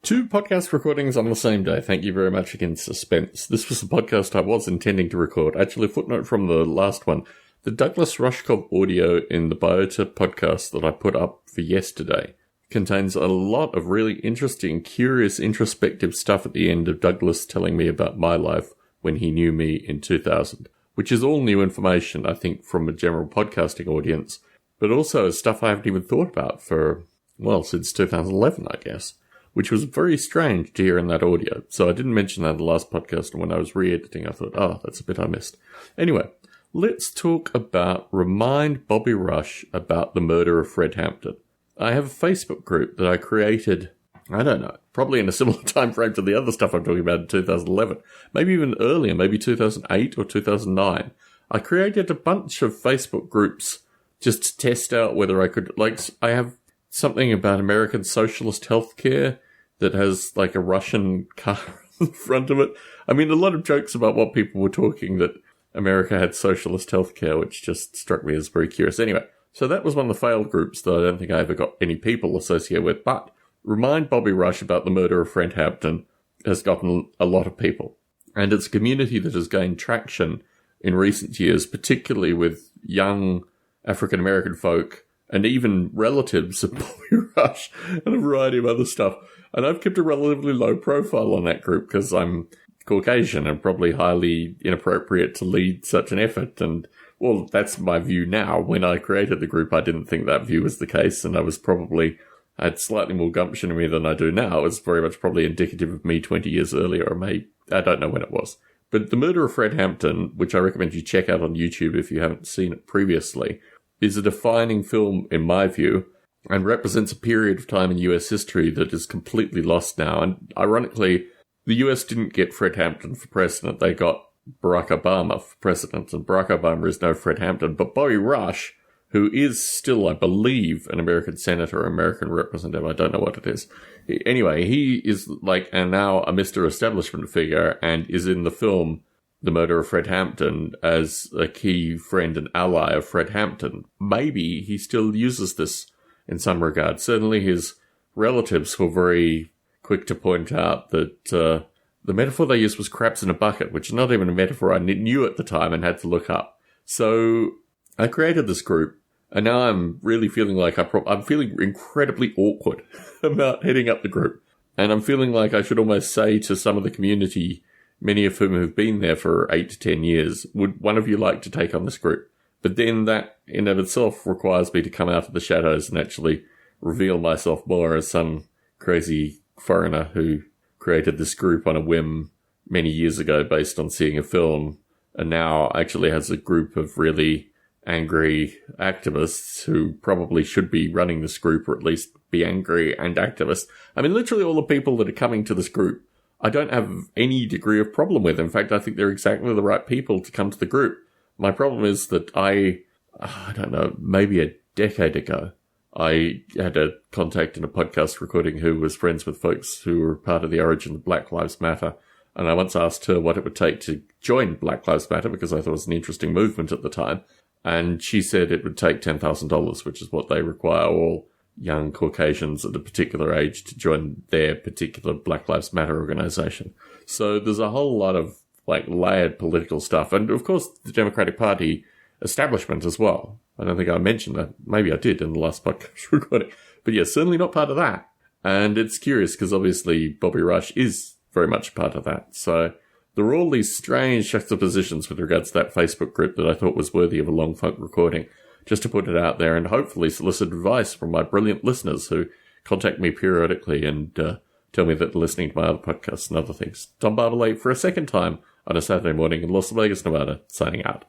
Two podcast recordings on the same day. Thank you very much again, Suspense. This was the podcast I was intending to record. Actually, a footnote from the last one. The Douglas Rushkoff audio in the Biota podcast that I put up for yesterday contains a lot of really interesting, curious, introspective stuff at the end of Douglas telling me about my life when he knew me in 2000, which is all new information, I think, from a general podcasting audience, but also stuff I haven't even thought about for, well, since 2011, I guess. Which was very strange to hear in that audio. So I didn't mention that in the last podcast, and when I was re-editing, I thought, oh, that's a bit I missed. Anyway, let's talk about Remind Bobby Rush About the Murder of Fred Hampton. I have a Facebook group that I created, I don't know, probably in a similar time frame to the other stuff I'm talking about in 2011. Maybe even earlier, maybe 2008 or 2009. I created a bunch of Facebook groups just to test out whether I could, I have something about American socialist healthcare that has like a Russian car in front of it. I mean, a lot of jokes about what people were talking that America had socialist healthcare, which just struck me as very curious. Anyway, so that was one of the failed groups that I don't think I ever got any people associated with. But Remind Bobby Rush About the Murder of Fred Hampton has gotten a lot of people. And it's a community that has gained traction in recent years, particularly with young African-American folk and even relatives of Bobby Rush and a variety of other stuff. And I've kept a relatively low profile on that group because I'm Caucasian and probably highly inappropriate to lead such an effort. And, well, that's my view now. When I created the group, I didn't think that view was the case, and I had slightly more gumption in me than I do now. It was very much probably indicative of me 20 years earlier, or I don't know when it was. But The Murder of Fred Hampton, which I recommend you check out on YouTube if you haven't seen it previously, is a defining film, in my view, and represents a period of time in US history that is completely lost now. And ironically, the US didn't get Fred Hampton for president. They got Barack Obama for president, and Barack Obama is no Fred Hampton. But Bobby Rush, who is still, I believe, an American senator or American representative, I don't know what it is. Anyway, he is now a Mr. Establishment figure and is in the film The Murder of Fred Hampton as a key friend and ally of Fred Hampton. Maybe he still uses this in some regard. Certainly his relatives were very quick to point out that the metaphor they used was craps in a bucket, which is not even a metaphor I knew at the time and had to look up. So I created this group, and now I'm really feeling like I'm feeling incredibly awkward about heading up the group. And I'm feeling like I should almost say to some of the community, many of whom have been there for 8 to 10 years, would one of you like to take on this group? But then that in of itself requires me to come out of the shadows and actually reveal myself more as some crazy foreigner who created this group on a whim many years ago based on seeing a film, and now actually has a group of really angry activists who probably should be running this group, or at least be angry and activists. I mean, literally all the people that are coming to this group, I don't have any degree of problem with. In fact, I think they're exactly the right people to come to the group. My problem is that I don't know, maybe a decade ago, I had a contact in a podcast recording who was friends with folks who were part of the origin of Black Lives Matter. And I once asked her what it would take to join Black Lives Matter because I thought it was an interesting movement at the time. And she said it would take $10,000, which is what they require all young Caucasians at a particular age to join their particular Black Lives Matter organization. So there's a whole lot of layered political stuff. And of course, the Democratic Party establishment as well. I don't think I mentioned that. Maybe I did in the last podcast recording. But yeah, certainly not part of that. And it's curious because obviously Bobby Rush is very much part of that. So there were all these strange juxtapositions with regards to that Facebook group that I thought was worthy of a long funk recording, just to put it out there and hopefully solicit advice from my brilliant listeners who contact me periodically and tell me that they're listening to my other podcasts and other things. Tom Barbalet for a second time on a Saturday morning in Las Vegas, Nevada, signing out.